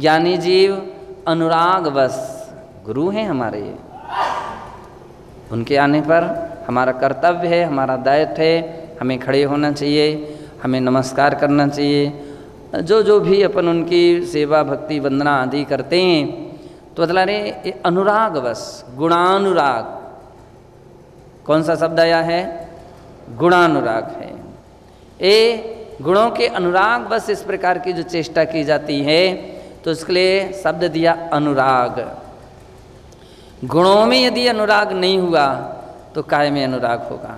ज्ञानी जीव अनुराग बस गुरु हैं हमारे, उनके आने पर हमारा कर्तव्य है, हमारा दायित्व है, हमें खड़े होना चाहिए, हमें नमस्कार करना चाहिए। जो भी अपन उनकी सेवा भक्ति वंदना आदि करते हैं तो बतला रहे अनुराग बस, गुणानुराग। कौन सा शब्द आया है? गुणानुराग है। ये गुणों के अनुराग बस इस प्रकार की जो चेष्टा की जाती है तो उसके लिए शब्द दिया अनुराग। गुणों में यदि अनुराग नहीं हुआ तो काय में अनुराग होगा?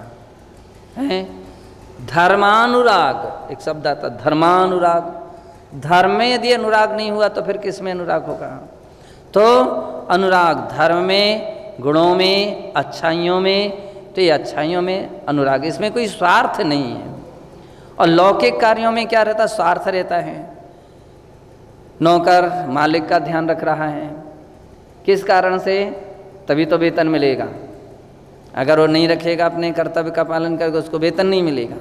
हैं? धर्मानुराग एक शब्द आता, धर्मानुराग। धर्म में यदि अनुराग नहीं हुआ तो फिर किस में अनुराग होगा? तो अनुराग धर्म में, गुणों में, अच्छाइयों में, तो ये अच्छाइयों में अनुराग, इसमें कोई स्वार्थ नहीं है। और लौकिक कार्यों में क्या रहता? स्वार्थ रहता है। नौकर मालिक का ध्यान रख रहा है, किस कारण से? तभी तो वेतन मिलेगा। अगर वो नहीं रखेगा, अपने कर्तव्य का पालन करेगा, उसको वेतन नहीं मिलेगा।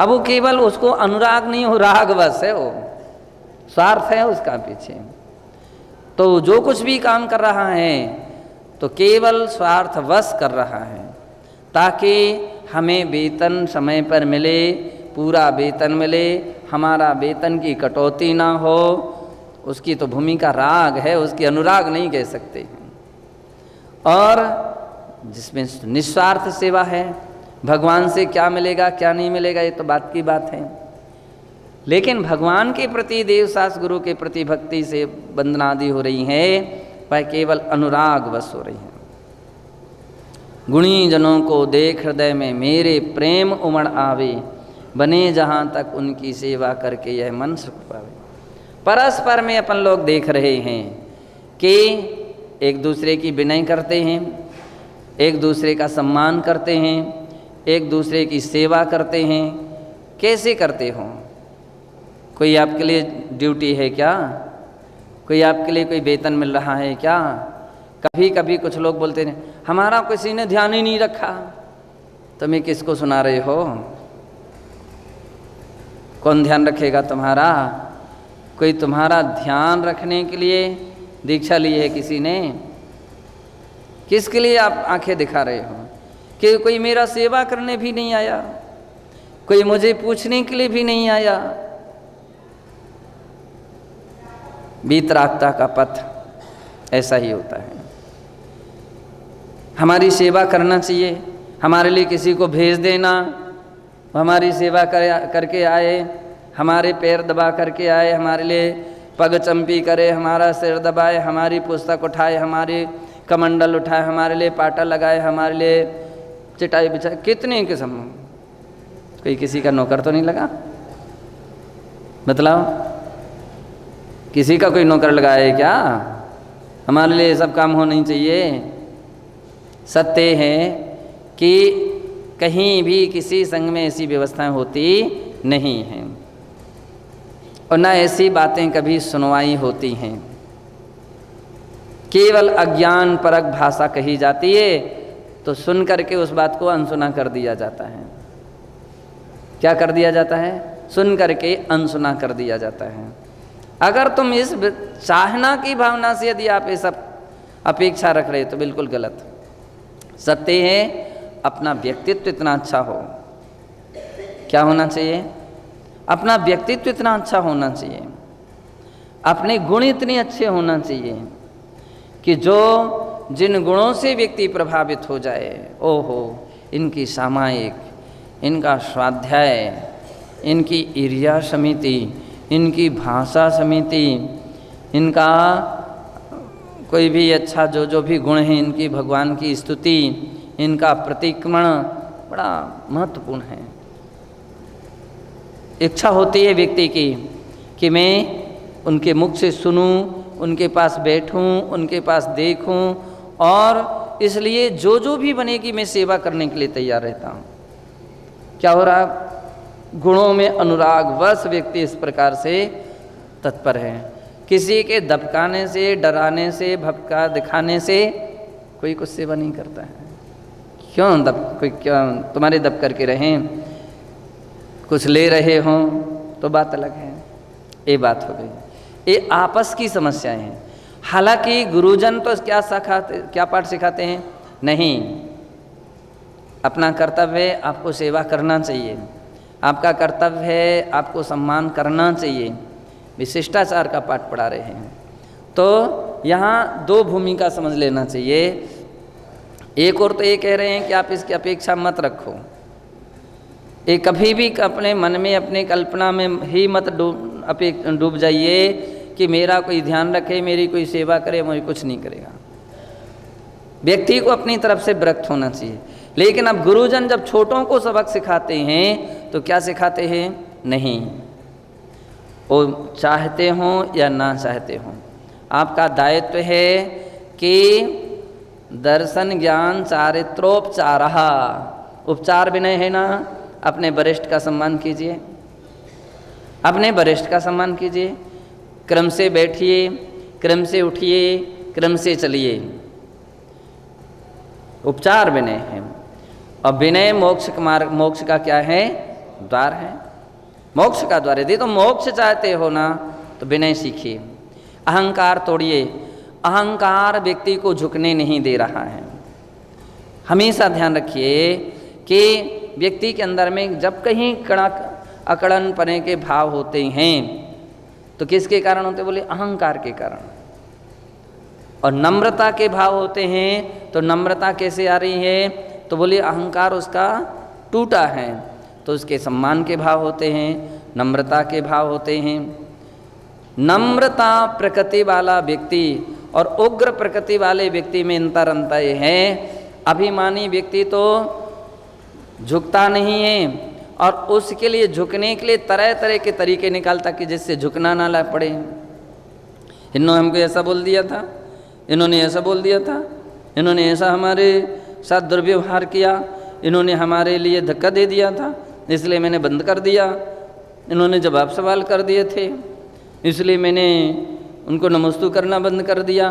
अब वो केवल उसको अनुराग नहीं हो, राग बस है, वो स्वार्थ है उसका पीछे। तो जो कुछ भी काम कर रहा है तो केवल स्वार्थवश कर रहा है, ताकि हमें वेतन समय पर मिले, पूरा वेतन मिले, हमारा वेतन की कटौती ना हो। उसकी तो भूमिका राग है, उसकी अनुराग नहीं कह सकते। और जिसमें निस्वार्थ सेवा है, भगवान से क्या मिलेगा क्या नहीं मिलेगा ये तो बात की बात है, लेकिन भगवान के प्रति, देवशास्त्र गुरु के प्रति भक्ति से वंदना आदि हो रही है, वह केवल अनुराग बस हो रही है। गुणी जनों को देख हृदय में मेरे प्रेम उमड़ आवे, बने जहाँ तक उनकी सेवा करके यह मन सुख पावे। परस्पर में अपन लोग देख रहे हैं कि एक दूसरे की विनय करते हैं, एक दूसरे का सम्मान करते हैं, एक दूसरे की सेवा करते हैं। कैसे करते हो? कोई आपके लिए ड्यूटी है क्या? कोई आपके लिए कोई वेतन मिल रहा है क्या? कभी कभी कुछ लोग बोलते हैं हमारा किसी ने ध्यान ही नहीं रखा। तुम्हें किसको सुना रहे हो? कौन ध्यान रखेगा तुम्हारा? कोई तुम्हारा ध्यान रखने के लिए दीक्षा ली है किसी ने? किसके लिए आप आंखें दिखा रहे हो? कि कोई मेरा सेवा करने भी नहीं आया, कोई मुझे पूछने के लिए भी नहीं आया। वीतरागता का पथ ऐसा ही होता है। हमारी सेवा करना चाहिए, हमारे लिए किसी को भेज देना, हमारी सेवा करके आए, हमारे पैर दबा करके आए, हमारे लिए पग चंपी करे, हमारा सिर दबाए, हमारी पुस्तक उठाए, हमारे कमंडल उठाए, हमारे लिए पाटा लगाए, हमारे लिए चटाई बिछाए। कितने किस्म। कोई किसी का नौकर तो नहीं लगा? बतलाओ, किसी का कोई नौकर लगा है क्या? हमारे लिए सब काम होना चाहिए। सत्य है कि कहीं भी किसी संघ में ऐसी व्यवस्थाएं होती नहीं हैं और न ऐसी बातें कभी सुनवाई होती हैं। केवल अज्ञान परक भाषा कही जाती है तो सुन करके उस बात को अनसुना कर दिया जाता है। क्या कर दिया जाता है? सुन करके अनसुना कर दिया जाता है। अगर तुम इस चाहना की भावना से यदि आप ये सब अपेक्षा रख रहे तो बिल्कुल गलत। सत्य है अपना व्यक्तित्व इतना अच्छा हो। क्या होना चाहिए? अपना व्यक्तित्व इतना अच्छा होना चाहिए, अपने गुण इतने अच्छे होना चाहिए कि जो जिन गुणों से व्यक्ति प्रभावित हो जाए, ओहो इनकी सामायिक, इनका स्वाध्याय, इनकी ईर्ष्या समिति, इनकी भाषा समिति, इनका कोई भी अच्छा जो भी गुण है, इनकी भगवान की स्तुति, इनका प्रतिक्रमण बड़ा महत्वपूर्ण है। इच्छा होती है व्यक्ति की कि मैं उनके मुख से सुनूं, उनके पास बैठूं, उनके पास देखूं, और इसलिए जो भी बनेगी मैं सेवा करने के लिए तैयार रहता हूं। क्या हो रहा? गुणों में अनुराग वश व्यक्ति इस प्रकार से तत्पर है। किसी के दबकाने से, डराने से, भपका दिखाने से कोई कुछ सेवा नहीं करता है। क्यों तुम्हारे दब करके रहें, कुछ ले रहे हों तो बात अलग है। ये बात हो गई। ये आपस की समस्याएं हैं। हालांकि गुरुजन तो क्या पाठ सिखाते हैं? नहीं, अपना कर्तव्य है, आपको सेवा करना चाहिए, आपका कर्तव्य है, आपको सम्मान करना चाहिए, विशिष्टाचार का पाठ पढ़ा रहे हैं। तो यहाँ दो भूमिका समझ लेना चाहिए। एक और तो ये कह रहे हैं कि आप इसकी अपेक्षा मत रखो, ये कभी भी अपने मन में अपने कल्पना में ही मत डूब जाइए कि मेरा कोई ध्यान रखे, मेरी कोई सेवा करे, मुझे कुछ नहीं करेगा। व्यक्ति को अपनी तरफ से विरक्त होना चाहिए। लेकिन अब गुरुजन जब छोटों को सबक सिखाते हैं तो क्या सिखाते हैं? नहीं, वो चाहते हों या ना चाहते हों, आपका दायित्व है कि दर्शन ज्ञान चारित्रोपचार, उपचार विनय है ना, अपने वरिष्ठ का सम्मान कीजिए, अपने वरिष्ठ का सम्मान कीजिए, क्रम से बैठिए, क्रम से उठिए, क्रम से चलिए, उपचार विनय है। और विनय मोक्ष का क्या है? द्वार है, मोक्ष का द्वार है। यदि तो मोक्ष चाहते हो ना तो विनय सीखिए, अहंकार तोड़िए। अहंकार व्यक्ति को झुकने नहीं दे रहा है। हमेशा ध्यान रखिए कि व्यक्ति के अंदर में जब कहीं अकड़न पने के भाव होते हैं तो किसके कारण होते? बोले अहंकार के कारण। और नम्रता के भाव होते हैं तो नम्रता कैसे आ रही है? तो बोले अहंकार उसका टूटा है, तो उसके सम्मान के भाव होते हैं, नम्रता के भाव होते हैं। नम्रता प्रकृति वाला व्यक्ति और उग्र प्रकृति वाले व्यक्ति में अंतर ये है। अभिमानी व्यक्ति तो झुकता नहीं है और उसके लिए झुकने के लिए तरह तरह के तरीके निकालता कि जिससे झुकना ना ला पड़े। इन्होंने हमको ऐसा बोल दिया था, इन्होंने ऐसा बोल दिया था, इन्होंने ऐसा हमारे साथ दुर्व्यवहार किया, इन्होंने हमारे लिए धक्का दे दिया था इसलिए मैंने बंद कर दिया, इन्होंने जवाब सवाल कर दिए थे इसलिए मैंने उनको नमस्तु करना बंद कर दिया।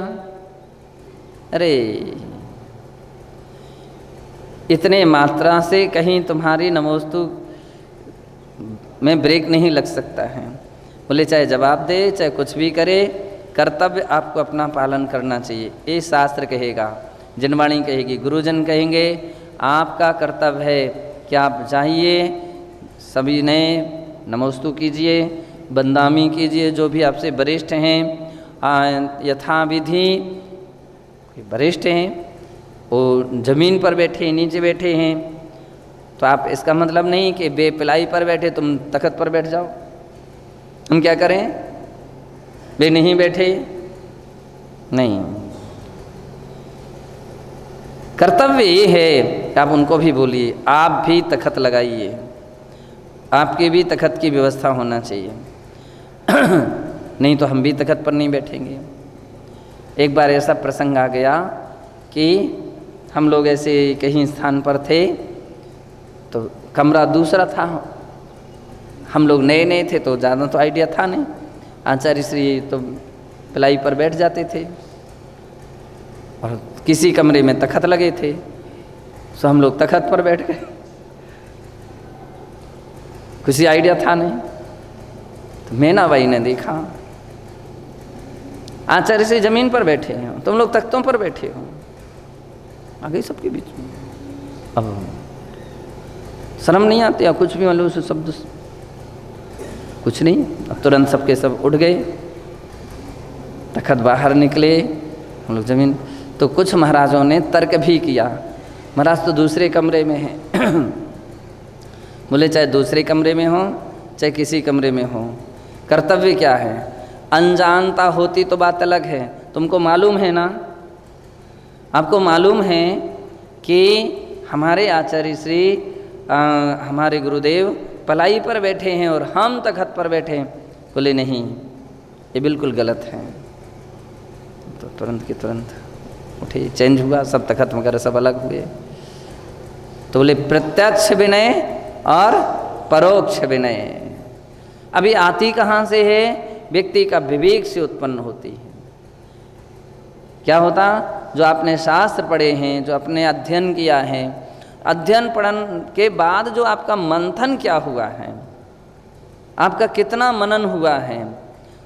अरे इतने मात्रा से कहीं तुम्हारी नमोस्तु में ब्रेक नहीं लग सकता है। बोले चाहे जवाब दे चाहे कुछ भी करे, कर्तव्य आपको अपना पालन करना चाहिए, ये शास्त्र कहेगा, जिनवाणी कहेगी, गुरुजन कहेंगे। आपका कर्तव्य है कि आप जाइए, सभी ने नमोस्तु कीजिए, बंदामी कीजिए, जो भी आपसे वरिष्ठ हैं, यथाविधि वरिष्ठ हैं, वो जमीन पर बैठे नीचे बैठे हैं, तो आप इसका मतलब नहीं कि बेपिलाई पर बैठे तुम तख्त पर बैठ जाओ। हम क्या करें? वे नहीं बैठे, नहीं। कर्तव्य ये है कि आप उनको भी बोलिए, आप भी तख्त लगाइए, आपके भी तख्त की व्यवस्था होना चाहिए। नहीं तो हम भी तख्त पर नहीं बैठेंगे। एक बार ऐसा प्रसंग आ गया कि हम लोग ऐसे कहीं स्थान पर थे तो कमरा दूसरा था, हम लोग नए नए थे तो ज़्यादा तो आइडिया था नहीं, आचार्य श्री तो पिलाई पर बैठ जाते थे और किसी कमरे में तख्त लगे थे, तो हम लोग तख्त पर बैठ गए, कुछ आइडिया था नहीं। तो मैना भाई ने देखा आचार्य श्री जमीन पर बैठे हैं, तुम लोग तख्तों पर बैठे हो, आ गई सबके बीच में। अब शर्म नहीं आती, कुछ भी मतलब उस शब्द कुछ नहीं। अब तुरंत सबके सब उठ गए, तख्त बाहर निकले, हम लोग जमीन। तो कुछ महाराजों ने तर्क भी किया, महाराज तो दूसरे कमरे में हैं। बोले चाहे दूसरे कमरे में हो चाहे किसी कमरे में हो, कर्तव्य क्या है? अनजानता होती तो बात अलग है, तुमको मालूम है ना, आपको मालूम है कि हमारे आचार्य श्री हमारे गुरुदेव पलाई पर बैठे हैं और हम तख्त पर बैठे हैं। बोले नहीं, ये बिल्कुल गलत है। तो तुरंत के तुरंत उठे, चेंज हुआ, सब तख्त वगैरह सब अलग हुए। तो बोले प्रत्यक्ष विनय और परोक्ष विनय। अभी आती कहाँ से है? व्यक्ति का विवेक से उत्पन्न होती है। क्या होता? जो आपने शास्त्र पढ़े हैं, जो आपने अध्ययन किया है, अध्ययन पढ़न के बाद जो आपका मंथन क्या हुआ है, आपका कितना मनन हुआ है।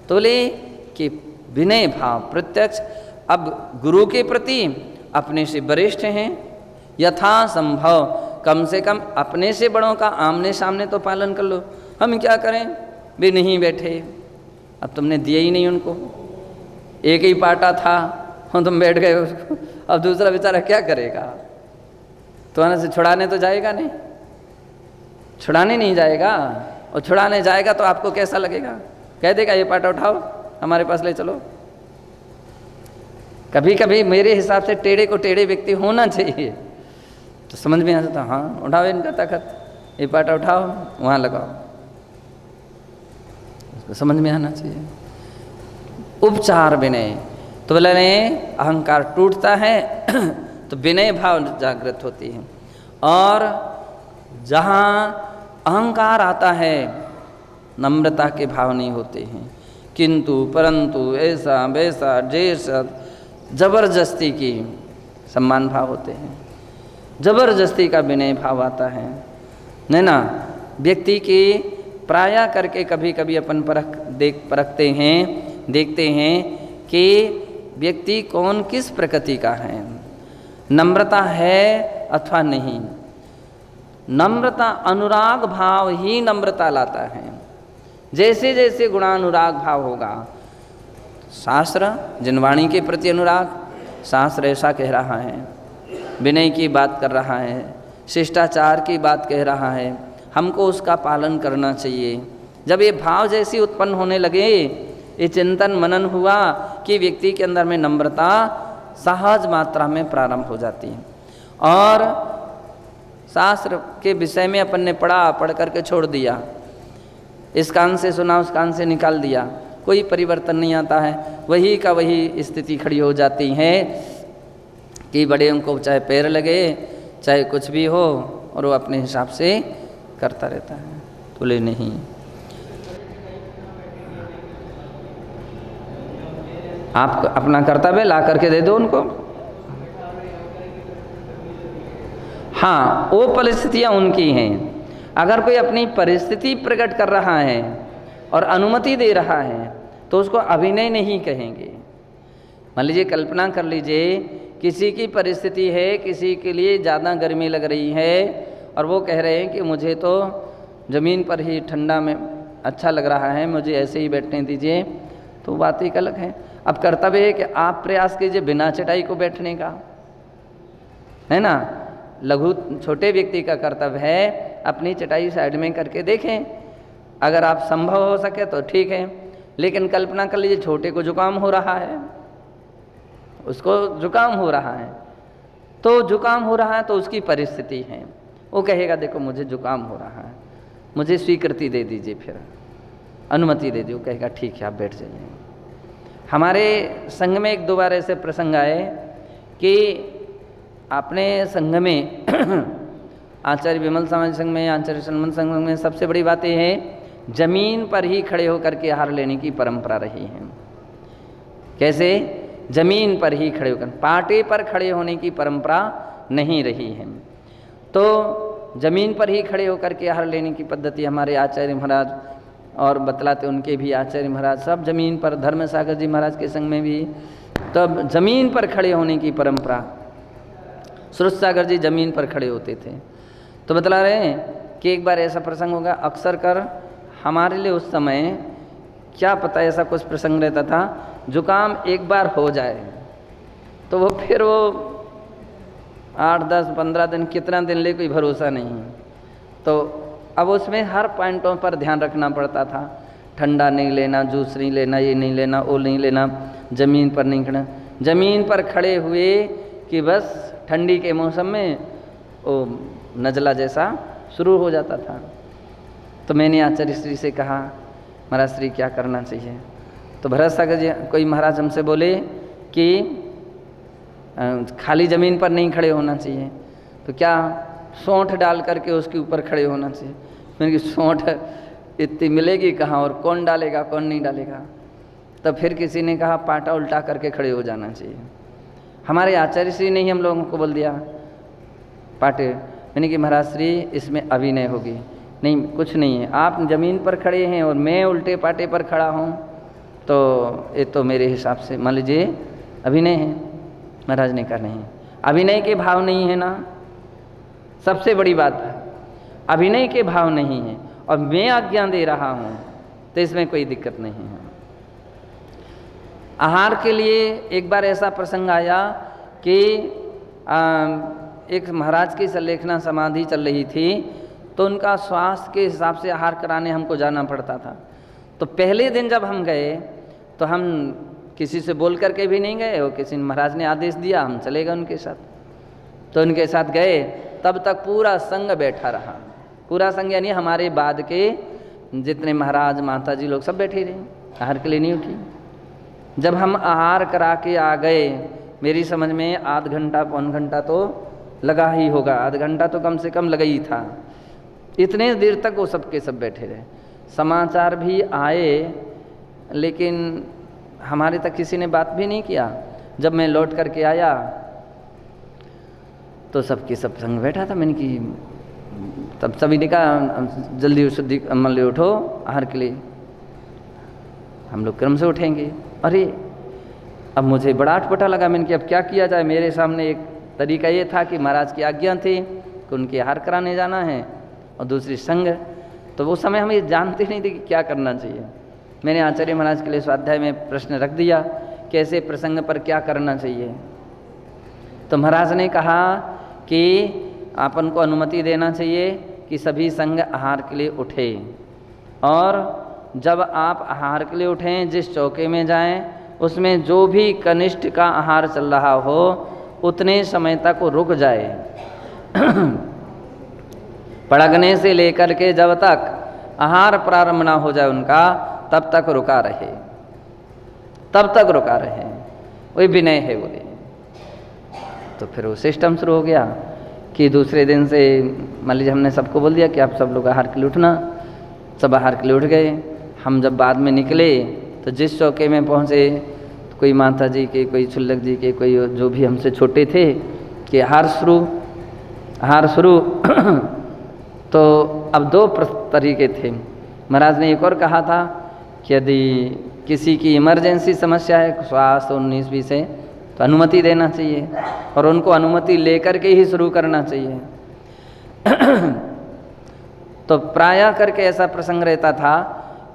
तो बोले कि विनय भाव प्रत्यक्ष अब गुरु के प्रति अपने से वरिष्ठ हैं, यथा संभव कम से कम अपने से बड़ों का आमने सामने तो पालन कर लो। हम क्या करें, वे नहीं बैठे, अब तुमने दिया ही नहीं उनको, एक ही पाटा था और तुम बैठ गए उसको, अब दूसरा बेचारा क्या करेगा? तुम्हारे से छुड़ाने तो जाएगा नहीं, छुड़ाने नहीं जाएगा, और छुड़ाने जाएगा तो आपको कैसा लगेगा? कह देगा ये पाटा उठाओ हमारे पास ले चलो। कभी कभी मेरे हिसाब से टेढ़े को टेढ़े व्यक्ति होना चाहिए, तो समझ में आ जाता, हाँ उठाओ इनका ताकत, ये पाटा उठाओ वहाँ लगाओ, उसको समझ में आना चाहिए। उपचार विनय, तो बोले अहंकार टूटता है तो विनय भाव जागृत होती है, और जहाँ अहंकार आता है नम्रता के भाव नहीं होते हैं, किंतु परंतु ऐसा वैसा जैसा जबरदस्ती की सम्मान भाव होते हैं, जबरदस्ती का विनय भाव आता है, नहीं ना। व्यक्ति की प्राय करके कभी कभी अपन परखते हैं, देखते हैं कि व्यक्ति कौन किस प्रकृति का है, नम्रता है अथवा नहीं। नम्रता अनुराग भाव ही नम्रता लाता है। जैसे जैसे गुणानुराग भाव होगा, शास्त्र जिनवाणी के प्रति अनुराग, शास्त्र ऐसा कह रहा है, विनय की बात कर रहा है, शिष्टाचार की बात कह रहा है, हमको उसका पालन करना चाहिए। जब ये भाव जैसी उत्पन्न होने लगे, ये चिंतन मनन हुआ कि व्यक्ति के अंदर में नम्रता सहज मात्रा में प्रारंभ हो जाती है। और शास्त्र के विषय में अपन ने पढ़ करके छोड़ दिया, इस कान से सुना उस कान से निकाल दिया, कोई परिवर्तन नहीं आता है, वही का वही स्थिति खड़ी हो जाती है कि बड़े उनको चाहे पैर लगे चाहे कुछ भी हो, और वो अपने हिसाब से करता रहता है। बोले नहीं, आप अपना कर्तव्य ला करके दे दो उनको। हाँ, वो परिस्थितियाँ उनकी हैं। अगर कोई अपनी परिस्थिति प्रकट कर रहा है और अनुमति दे रहा है तो उसको अभिनय नहीं कहेंगे। मान लीजिए, कल्पना कर लीजिए किसी की परिस्थिति है, किसी के लिए ज़्यादा गर्मी लग रही है और वो कह रहे हैं कि मुझे तो ज़मीन पर ही ठंडा में अच्छा लग रहा है, मुझे ऐसे ही बैठने दीजिए, तो बात एक अलग है। अब कर्तव्य है कि आप प्रयास कीजिए बिना चटाई को बैठने का, है ना। लघु छोटे व्यक्ति का कर्तव्य है अपनी चटाई साइड में करके देखें, अगर आप संभव हो सके तो ठीक है। लेकिन कल्पना कर लीजिए छोटे को जुकाम हो रहा है, उसको जुकाम हो रहा है, तो जुकाम हो रहा है तो उसकी परिस्थिति है, वो कहेगा देखो मुझे जुकाम हो रहा है, मुझे स्वीकृति दे दीजिए, फिर अनुमति दे दीजिए। वो कहेगा ठीक है आप बैठ जाइए। हमारे संघ में एक दो बार ऐसे प्रसंग आए कि अपने संघ में आचार्य विमल समाज संघ में, आचार्य सन्मन संघ में सबसे बड़ी बात यह है, जमीन पर ही खड़े होकर के आहार लेने की परंपरा रही है। कैसे? जमीन पर ही खड़े होकर, पाटे पर खड़े होने की परंपरा नहीं रही है। तो जमीन पर ही खड़े होकर के आहार लेने की पद्धति हमारे आचार्य महाराज और बतलाते, उनके भी आचार्य महाराज सब जमीन पर, धर्म सागर जी महाराज के संग में भी तब जमीन पर खड़े होने की परंपरा, सुरत सागर जी जमीन पर खड़े होते थे। तो बतला रहे हैं कि एक बार ऐसा प्रसंग होगा, अक्सर कर हमारे लिए उस समय क्या पता ऐसा कुछ प्रसंग रहता था, जुकाम एक बार हो जाए तो वो फिर वो 8, 10, 15 दिन कितना दिन ले कोई भरोसा नहीं। तो अब उसमें हर पॉइंटों पर ध्यान रखना पड़ता था, ठंडा नहीं लेना, जूस नहीं लेना, ये नहीं लेना, वो नहीं लेना, ज़मीन पर नहीं खड़ा। ज़मीन पर खड़े हुए कि बस ठंडी के मौसम में वो नज़ला जैसा शुरू हो जाता था। तो मैंने आचार्य श्री से कहा, महाराज श्री क्या करना चाहिए? तो भरत सागर जी कोई महाराज हमसे बोले कि खाली ज़मीन पर नहीं खड़े होना चाहिए, तो क्या सौंठ डाल करके उसके ऊपर खड़े होना चाहिए? मैंने कि सौंठ इतनी मिलेगी कहाँ और कौन डालेगा कौन नहीं डालेगा? तब फिर किसी ने कहा पाटा उल्टा करके खड़े हो जाना चाहिए। हमारे आचार्य श्री ने ही हम लोगों को बोल दिया पाटे। मैंने कि महाराज श्री इसमें अभिनय होगी, नहीं कुछ नहीं है, आप ज़मीन पर खड़े हैं और मैं उल्टे पाटे पर खड़ा हूँ तो ये तो मेरे हिसाब से मान लीजिए अभिनय है। महाराज ने कहा नहीं, अभिनय के भाव नहीं है ना, सबसे बड़ी बात है अभिनय के भाव नहीं है और मैं आज्ञा दे रहा हूँ तो इसमें कोई दिक्कत नहीं है। आहार के लिए एक बार ऐसा प्रसंग आया कि एक महाराज की सलेखना समाधि चल रही थी, तो उनका स्वास्थ्य के हिसाब से आहार कराने हमको जाना पड़ता था। तो पहले दिन जब हम गए तो हम किसी से बोल करके भी नहीं गए, वो किसी महाराज ने आदेश दिया, हम चले गए उनके साथ। तो उनके साथ गए, तब तक पूरा संघ बैठा रहा, पूरा संघ यानी हमारे बाद के जितने महाराज माता जी लोग सब बैठे रहे, आहार के लिए नहीं उठी। जब हम आहार करा के आ गए, मेरी समझ में आध घंटा पौन घंटा तो लगा ही होगा, आध घंटा तो कम से कम लगा ही था। इतने देर तक वो सबके सब बैठे रहे। समाचार भी आए लेकिन हमारे तक किसी ने बात भी नहीं किया। जब मैं लौट करके आया तो सबके सब संग बैठा था। मैंने कि तब सभी ने कहा जल्दी शुद्धि मल्ले उठो आहार के लिए, हम लोग क्रम से उठेंगे। अरे अब मुझे बड़ा अटपटा लगा। मैंने कि अब क्या किया जाए। मेरे सामने एक तरीका ये था कि महाराज की आज्ञा थी कि उनके आहार कराने जाना है और दूसरी संग, तो वो समय हम ये जानते नहीं थे कि क्या करना चाहिए। मैंने आचार्य महाराज के लिए स्वाध्याय में प्रश्न रख दिया कैसे प्रसंग पर क्या करना चाहिए। तो महाराज ने कहा कि आपन को अनुमति देना चाहिए कि सभी संघ आहार के लिए उठे, और जब आप आहार के लिए उठें जिस चौके में जाएं उसमें जो भी कनिष्ठ का आहार चल रहा हो उतने समय तक वो रुक जाए। पड़कने से लेकर के जब तक आहार प्रारंभ ना हो जाए उनका, तब तक रुका रहे, तब तक रुका रहे। वही विनय है बोले। तो फिर वो सिस्टम शुरू हो गया कि दूसरे दिन से मान लीजिए हमने सबको बोल दिया कि आप सब लोग आहार के लिए उठना। सब आहार के लिए उठ गए। हम जब बाद में निकले तो जिस चौके में पहुँचे तो कोई माता जी के, कोई छुल्लक जी के, कोई जो भी हमसे छोटे थे कि आहार शुरू तो अब दो तरीके थे। महाराज ने एक और कहा था कि यदि किसी की इमरजेंसी समस्या है स्वास्थ्य 19-20 से तो अनुमति देना चाहिए और उनको अनुमति लेकर के ही शुरू करना चाहिए। तो प्रायः करके ऐसा प्रसंग रहता था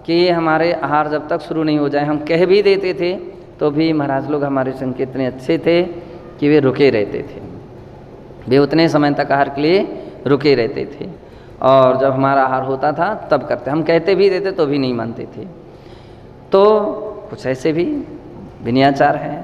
कि हमारे आहार जब तक शुरू नहीं हो जाए, हम कह भी देते थे तो भी महाराज लोग हमारे संग के इतने अच्छे थे कि वे रुके रहते थे। वे उतने समय तक आहार के लिए रुके रहते थे और जब हमारा आहार होता था तब करते। हम कहते भी देते तो भी नहीं मानते थे। तो कुछ ऐसे भी विनयाचार है।